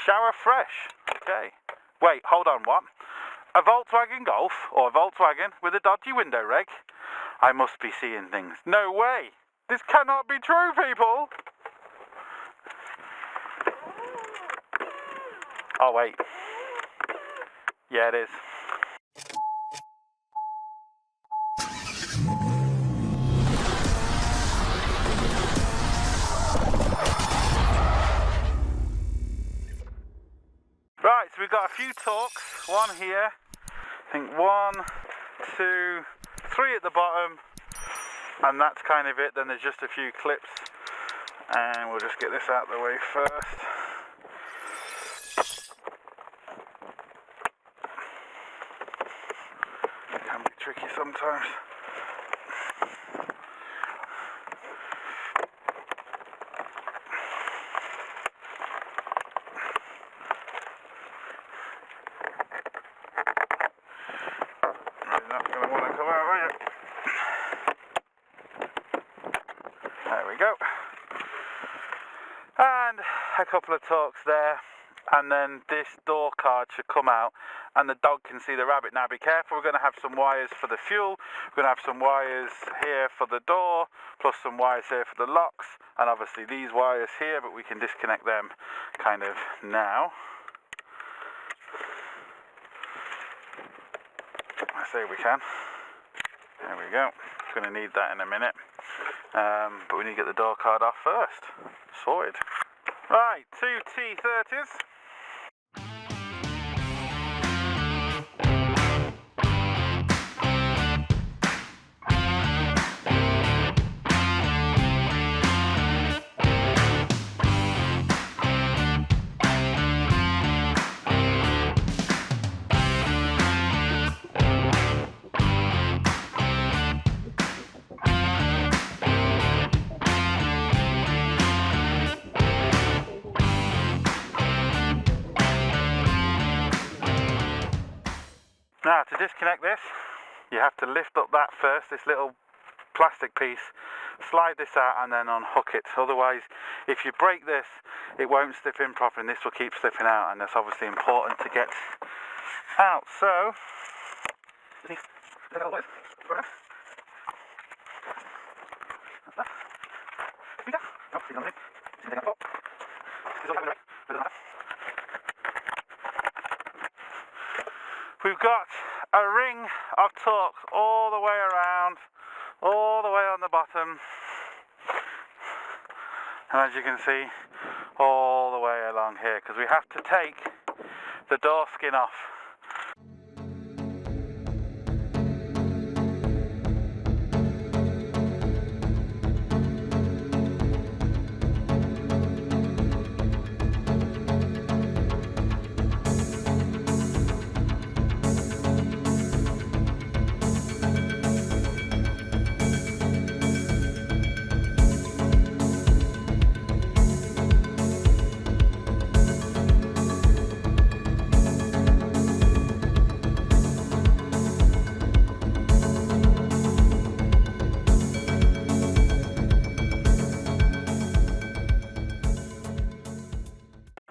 Shower fresh. Okay. Wait, hold on, what? A Volkswagen Golf, or a Volkswagen with a dodgy window reg? I must be seeing things. No way! This cannot be true, people! Oh, wait. Yeah, it is. Right, so we've got a few talks. One here. I think 1, 2, 3 at the bottom. And that's kind of it. Then there's just a few clips. And we'll just get this out of the way first. It can be tricky sometimes. You're not going to want to come out, are you? There we go. And a couple of talks there, and then this door card should come out and the dog can see the rabbit. Now be careful, we're going to have some wires for the fuel, we're going to have some wires here for the door, plus some wires here for the locks, and obviously these wires here, but we can disconnect them kind of now. I say we can. There we go. Going to need that in a minute. But we need to get the door card off first. Sorted. Right, 2 T30s. Now to disconnect this, you have to lift up that first, this little plastic piece, slide this out and then unhook it. Otherwise, if you break this, it won't slip in properly and this will keep slipping out, and that's obviously important to get out. So, we've got a ring of torque all the way around, all the way on the bottom, and as you can see, all the way along here, because we have to take the door skin off.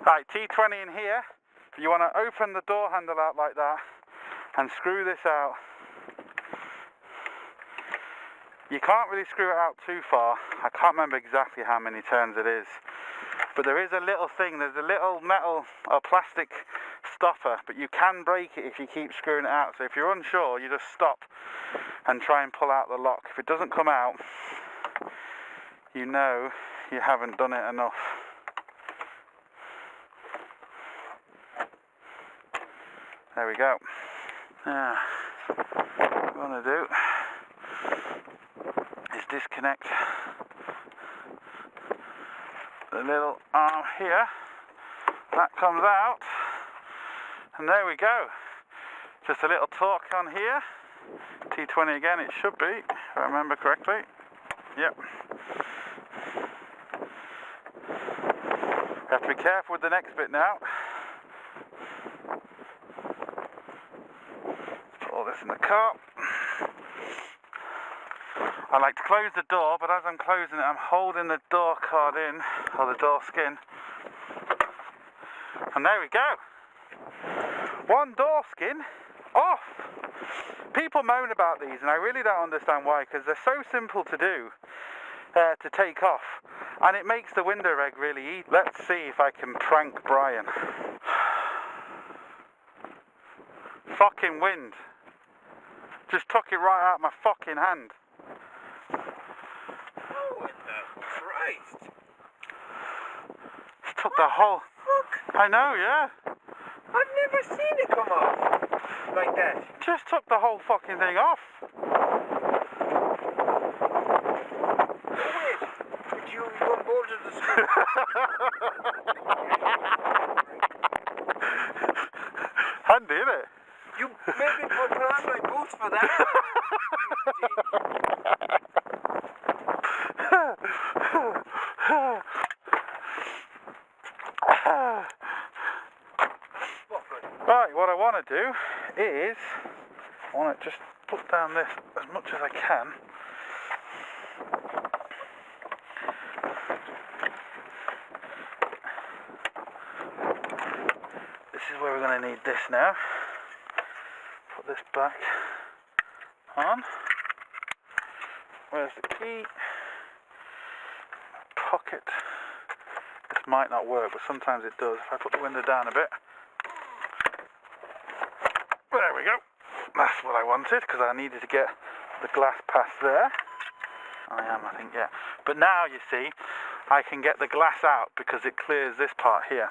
Right, T20 in here. You want to open the door handle out like that and screw this out. You can't really screw it out too far. I can't remember exactly how many turns it is, but there is a little thing, there's a little metal or plastic stopper, but you can break it if you keep screwing it out. So if you're unsure, you just stop and try and pull out the lock. If it doesn't come out, you know you haven't done it enough. There we go. Now, what I'm going to do is disconnect the little arm here. That comes out, and there we go. Just a little torque on here. T20 again, it should be, if I remember correctly. Yep. Have to be careful with the next bit now. Put all this in the car. I like to close the door, but as I'm closing it, I'm holding the door card in, or the door skin, And there we go. One door skin off. People moan about these, and I really don't understand why, because they're so simple to do, to take off, and it makes the window reg really easy. Let's see if I can prank Brian. Fucking wind. Just took it right out of my fucking hand. What the Christ? Just took the whole... Fuck. I know, yeah. I've never seen it come off like that. Just took the whole fucking thing off. Wait, did you unbolted the screw? Handy, innit? You made me put on my boots for that. Right, what I want to do is, I want to just put down this as much as I can. This is where we're going to need this now. Put this back on. Where's the key? Pocket. This might not work, but sometimes it does. If I put the window down a bit. There we go. That's what I wanted, because I needed to get the glass past there. I think, yeah. But now, you see, I can get the glass out because it clears this part here.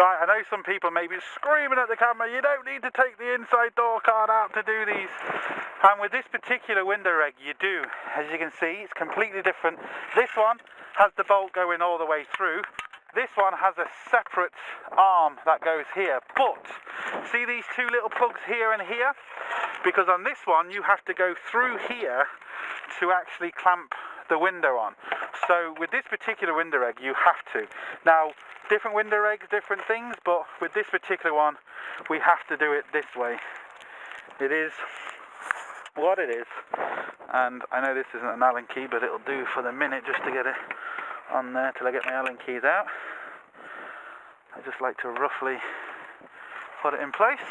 Right, I know some people may be screaming at the camera, you don't need to take the inside door card out to do these. And with this particular window reg, you do. As you can see, it's completely different. This one has the bolt going all the way through. This one has a separate arm that goes here. But, see these two little plugs here and here? Because on this one, you have to go through here to actually clamp the window on. So with this particular window reg, you have to. Now, different window regs, different things, but with this particular one, we have to do it this way. It is what it is. And I know this isn't an Allen key, but it'll do for the minute just to get it on there till I get my Allen keys out. I just like to roughly put it in place.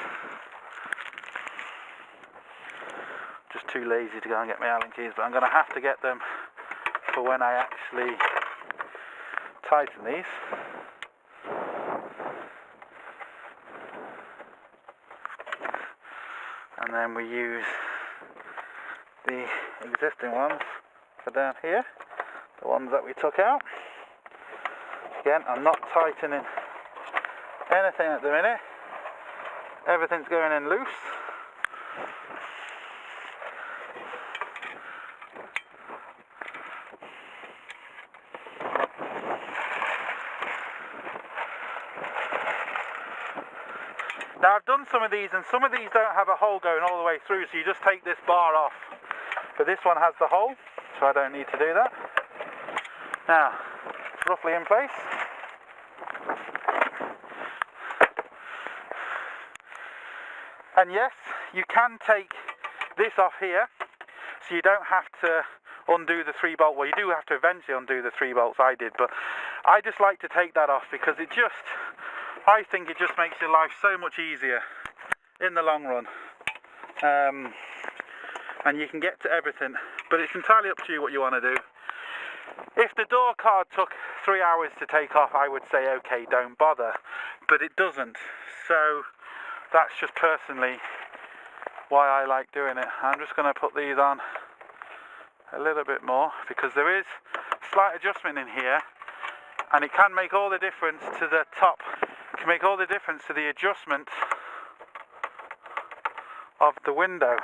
Just too lazy to go and get my Allen keys, but I'm going to have to get them for when I actually tighten these. And then we use the existing ones for down here, the ones that we took out. Again, I'm not tightening anything at the minute. Everything's going in loose. Now I've done some of these, and some of these don't have a hole going all the way through, so you just take this bar off. But this one has the hole, so I don't need to do that. Now, it's roughly in place. And yes, you can take this off here, so you don't have to undo the 3-bolt. Well, you do have to eventually undo the 3 bolts, I did, but I just like to take that off because I think it just makes your life so much easier in the long run. And you can get to everything, but it's entirely up to you what you want to do. If the door card took 3 hours to take off, I would say okay, don't bother, but it doesn't. So that's just personally why I like doing it. I'm just going to put these on a little bit more because there is slight adjustment in here, and it can make all the difference to the top. It can make all the difference to the adjustment of the window.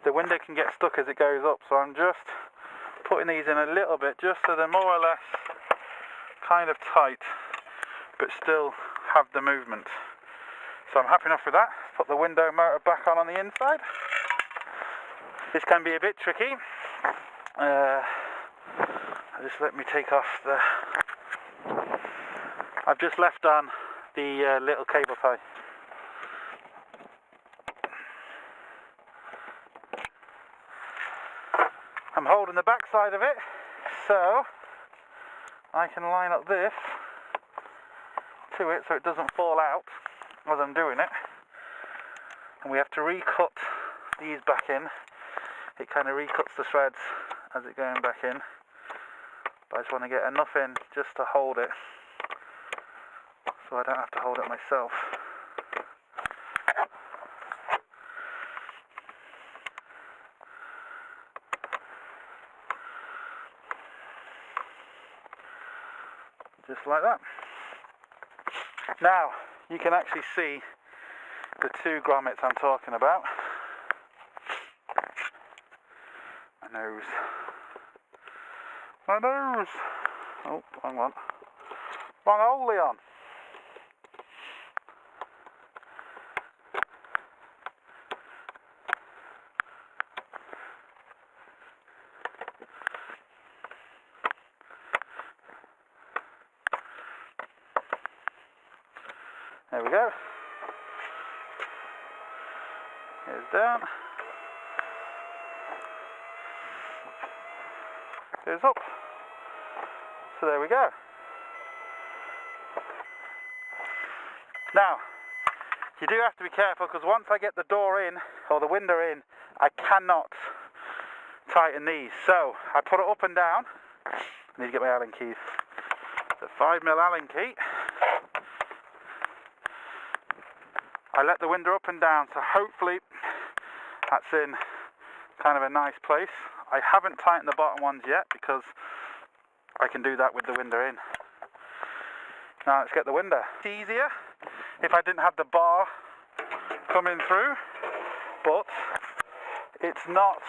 The window can get stuck as it goes up, so I'm just putting these in a little bit just so they're more or less kind of tight but still have the movement. So I'm happy enough with that. Put the window motor back on the inside. This can be a bit tricky. Just let me take off the... I've just left on the little cable tie. I'm holding the back side of it so I can line up this to it so it doesn't fall out as I'm doing it. And we have to recut these back in. It kind of recuts the threads as it's going back in. But I just want to get enough in just to hold it so I don't have to hold it myself. Just like that. Now you can actually see the two grommets I'm talking about. My nose. My nose! Oh, wrong one. Wrong hole, Leon. There we go. Here's down. Here's up. So there we go. Now, you do have to be careful because once I get the door in, or the window in, I cannot tighten these. So, I put it up and down. I need to get my Allen keys. The 5mm Allen key. I let the window up and down, so hopefully that's in kind of a nice place. I haven't tightened the bottom ones yet because I can do that with the window in. Now let's get the window. It's easier if I didn't have the bar coming through, but it's not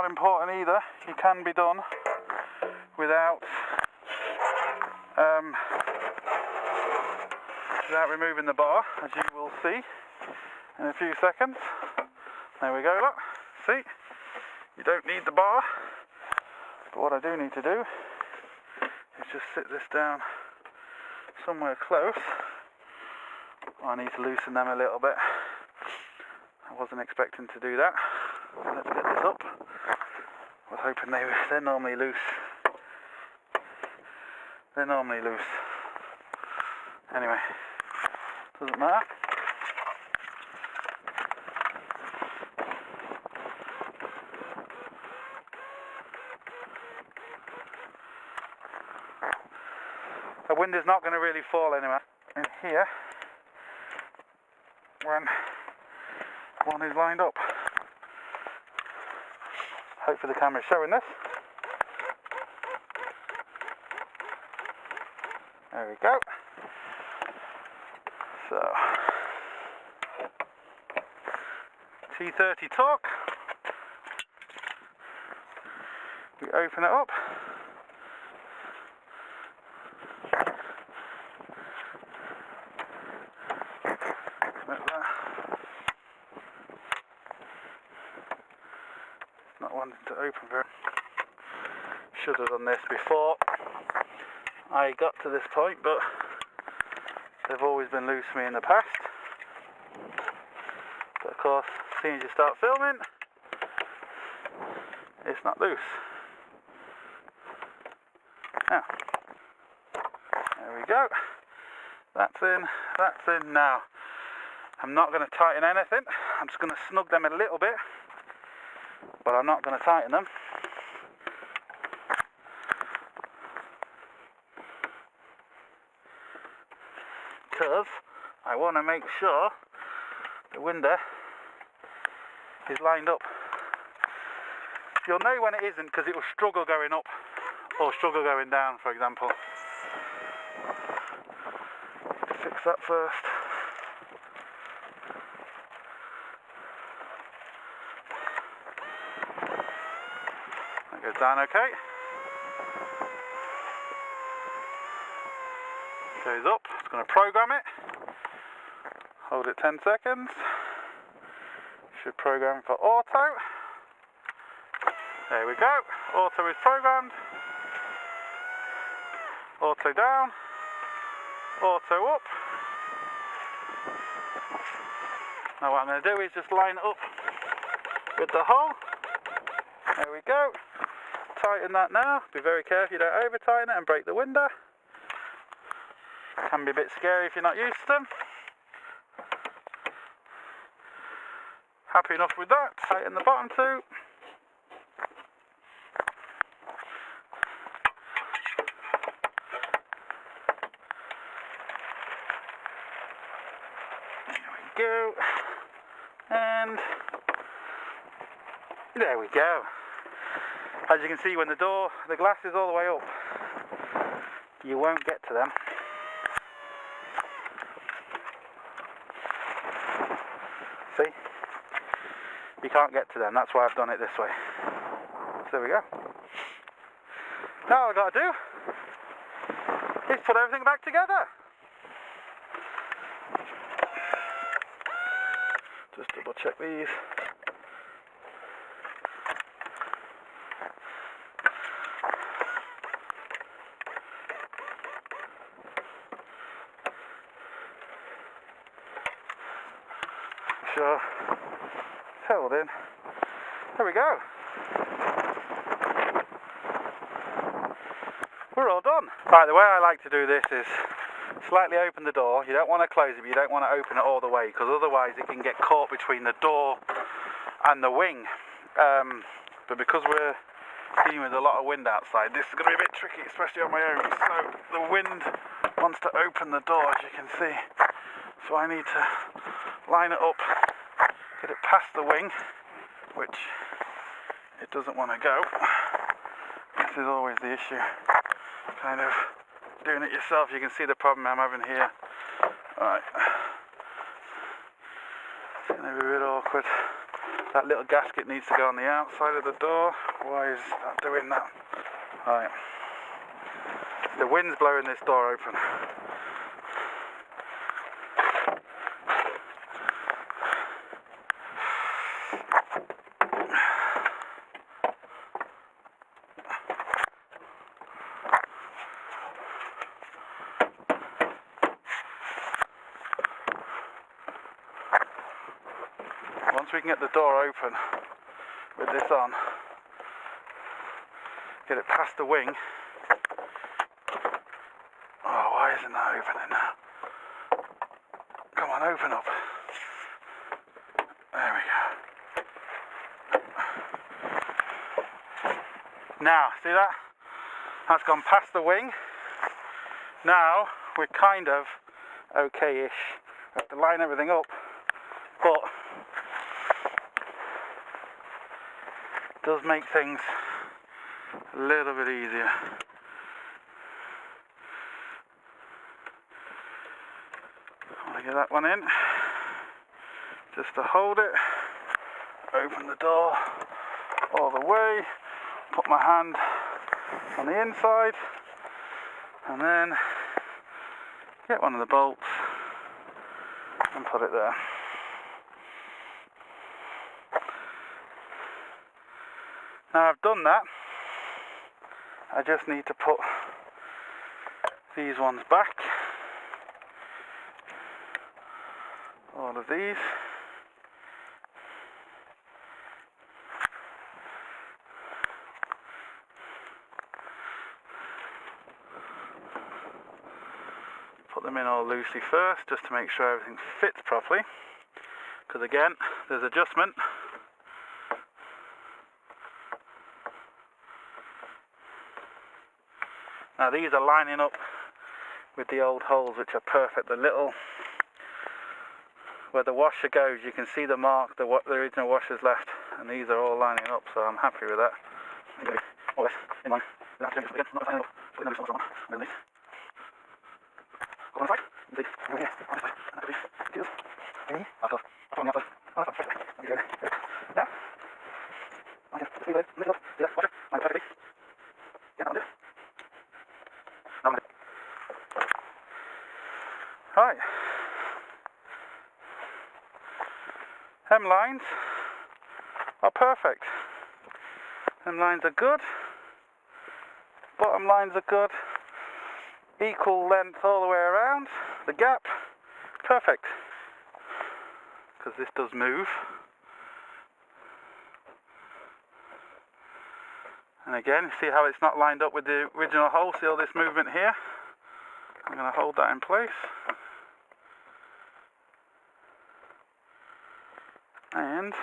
important either. It can be done without removing the bar, as you will see in a few seconds. There we go, look. See? You don't need the bar. But what I do need to do is just sit this down somewhere close. I need to loosen them a little bit. I wasn't expecting to do that. Let's get this up. I was hoping they're normally loose. They're normally loose. Anyway, doesn't matter. The wind is not going to really fall anywhere in here when one is lined up. Hopefully the camera's showing this. There we go. So, T30 torque. We open it up. Like that. Not wanting to open very. Should have done this before I got to this point, but they've always been loose for me in the past. But of course, as soon as you start filming, it's not loose. Now, there we go. That's in now. I'm not going to tighten anything. I'm just going to snug them a little bit, but I'm not going to tighten them. because I want to make sure the window is lined up. You'll know when it isn't because it will struggle going up or struggle going down, for example. Fix that first. That goes down okay. Goes up. It's going to program it. Hold it 10 seconds. Should program for auto. There we go. Auto is programmed. Auto down. Auto up. Now what I'm going to do is just line it up with the hole. There we go. Tighten that now. Be very careful you don't over tighten it and break the window. Can be a bit scary if you're not used to them. Happy enough with that. Tighten the bottom two. Go, and there we go. As you can see, when the glass is all the way up, you won't get to them. See? You can't get to them, that's why I've done it this way. So there we go. Now all I've got to do is put everything back together. Just double check these. Sure. It's held in. There we go. We're all done. Right, the way I like to do this is slightly open the door. You don't want to close it, but you don't want to open it all the way, because otherwise it can get caught between the door and the wing. But because we're dealing with a lot of wind outside, this is going to be a bit tricky, especially on my own. So the wind wants to open the door, as you can see. So I need to line it up, get it past the wing, which it doesn't want to go. This is always the issue. Kind of doing it yourself, you can see the problem I'm having here. Alright. It's going to be a bit awkward. That little gasket needs to go on the outside of the door. Why is that doing that? Alright. The wind's blowing this door open. Once we can get the door open with this on, get it past the wing. Oh, why isn't that opening now? Come on, open up. There we go. Now, see that? That's gone past the wing. Now, we're kind of okay-ish. We have to line everything up, but does make things a little bit easier. I want to get that one in, just to hold it, open the door all the way, put my hand on the inside, and then get one of the bolts and put it there. Now I've done that, I just need to put these ones back, all of these. Put them in all loosely first, just to make sure everything fits properly, because again, there's adjustment. Now these are lining up with the old holes, which are perfect. The little, where the washer goes, you can see the mark, the original washer's left, and these are all lining up, so I'm happy with that. In line. Not lining up. Put another on underneath. Go on the side. See. Over here. On this side. And these. Heels. Thingy. Up on the outside. Oh, that's perfect. Now. I just leave it. Lift it up. See that washer? My perfect. Yeah, that'll do. Now I'm going to. Right. Hem lines are perfect. Hem lines are good. Bottom lines are good. Equal length all the way around. The gap, perfect. Because this does move. And again, see how it's not lined up with the original hole? See all this movement here? I'm going to hold that in place. And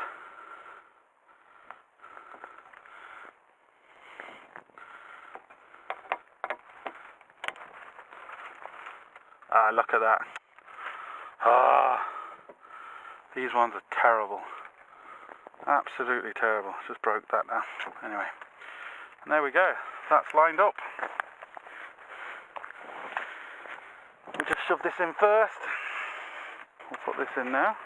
look at that. These ones are terrible. Absolutely terrible. Just broke that now. Anyway. And there we go. That's lined up. We'll just shove this in first. We'll put this in now.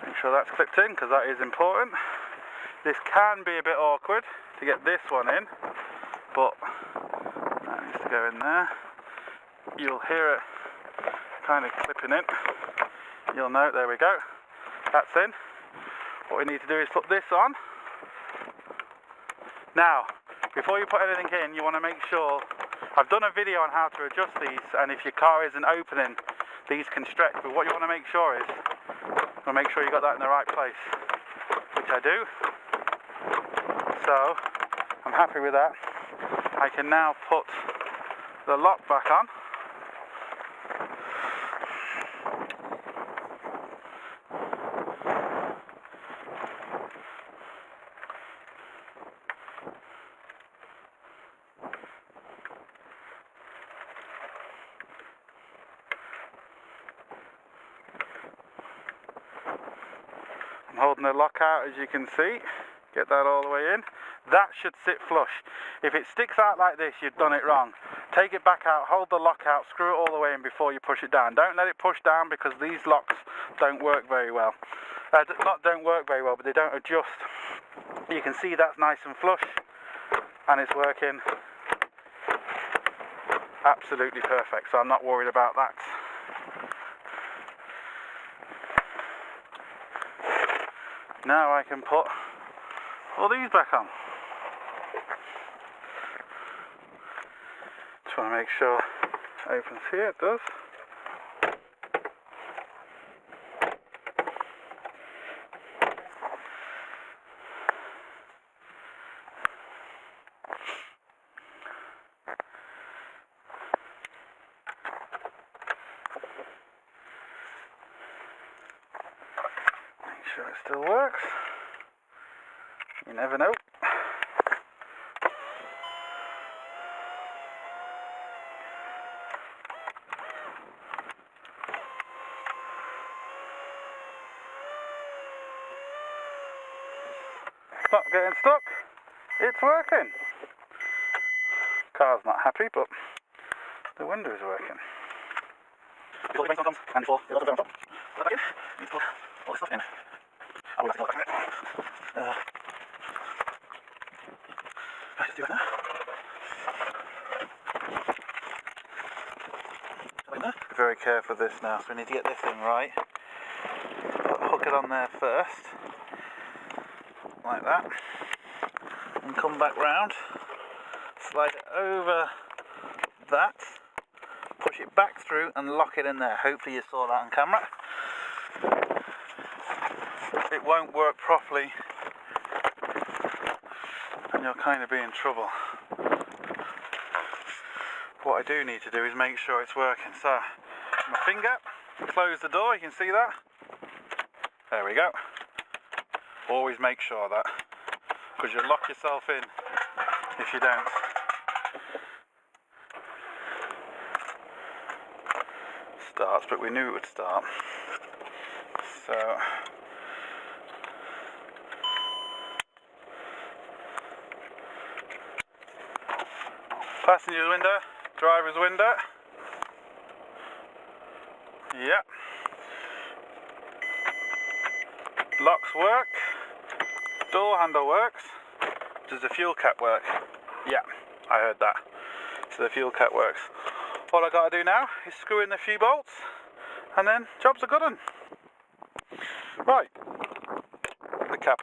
Make sure that's clipped in, because that is important. This can be a bit awkward to get this one in, but that needs to go in there. You'll hear it kind of clipping in. You'll know, there we go. That's in. What we need to do is put this on. Now, before you put anything in, you want to make sure, I've done a video on how to adjust these, and if your car isn't opening, these can stretch, but what you want to make sure is, make sure you got that in the right place, which I do. So, I'm happy with that. I can now put the lock back on. I'm holding the lock out, as you can see. Get that all the way in. That should sit flush. If it sticks out like this, you've done it wrong. Take it back out, hold the lock out, screw it all the way in before you push it down. Don't let it push down, because these locks don't work very well. Not don't work very well, but they don't adjust. You can see that's nice and flush, and it's working absolutely perfect, so I'm not worried about that. Now I can put all these back on. Just want to make sure it opens here, it does. Make sure it still works. You never know. Not getting stuck. It's working. Car's not happy, but the window is working. Before the comes and before the other comes up, put that back in. You put all this stuff in. I will have to go back in it. Let's just do it now. Be very careful with this now, so we need to get this in right. Hook it on there first, like that, and come back round, slide it over that, push it back through and lock it in there. Hopefully you saw that on camera. It won't work properly and you'll kind of be in trouble. What I do need to do is make sure it's working. So, my finger, close the door, you can see that. There we go. Always make sure that, because you'll lock yourself in if you don't. starts, but we knew it would start. So passenger's window, driver's window. Yep. Locks work. Door handle works. Does the fuel cap work? Yeah, I heard that. So the fuel cap works. All I gotta do now is screw in a few bolts, and then job's a good one. Right. The cap.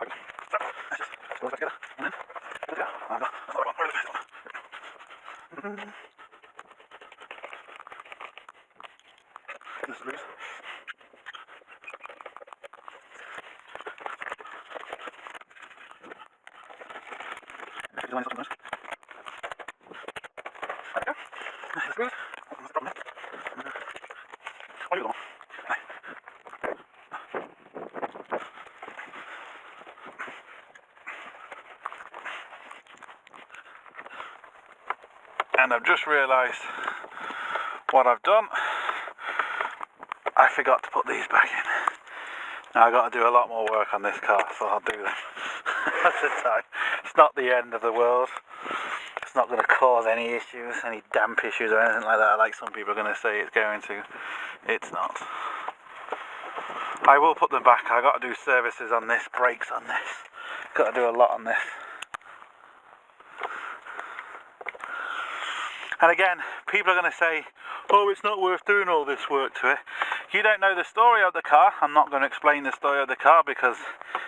And I've just realised what I've done. I forgot to put these back in. Now I've got to do a lot more work on this car, so I'll do them at a time. It's not the end of the world. It's not going to cause any issues, any damp issues or anything like that, like some people are going to say it's going to. It's not. I will put them back. I've got to do services on this, brakes on this. Got to do a lot on this. And again, people are going to say, oh, it's not worth doing all this work to it. You don't know the story of the car. I'm not going to explain the story of the car because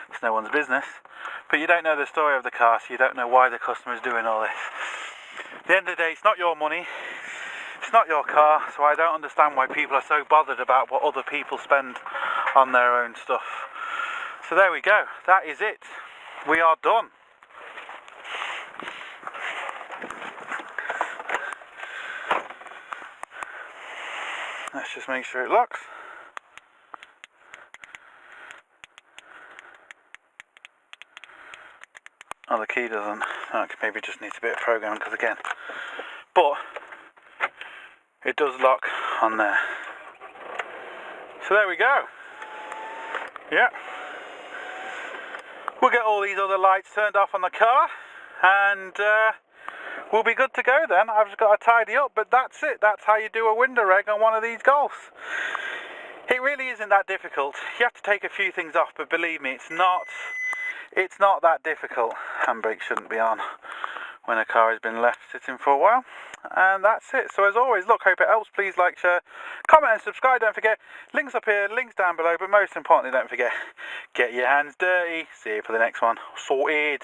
it's no one's business. But you don't know the story of the car, so you don't know why the customer is doing all this. At the end of the day, it's not your money. It's not your car, so I don't understand why people are so bothered about what other people spend on their own stuff. So there we go. That is it. We are done. Let's just make sure it locks. Oh, the key doesn't. Oh, maybe just needs a bit of programming because again. But it does lock on there. So there we go. Yeah. We'll get all these other lights turned off on the car and we'll be good to go then. I've just got to tidy up, but that's it. That's how you do a window reg on one of these Golfs. It really isn't that difficult. You have to take a few things off, but believe me, it's not that difficult. Handbrake shouldn't be on when a car has been left sitting for a while. And that's it. So as always, look, hope it helps. Please like, share, comment and subscribe. Don't forget, links up here, links down below. But most importantly, don't forget, get your hands dirty. See you for the next one. Sorted.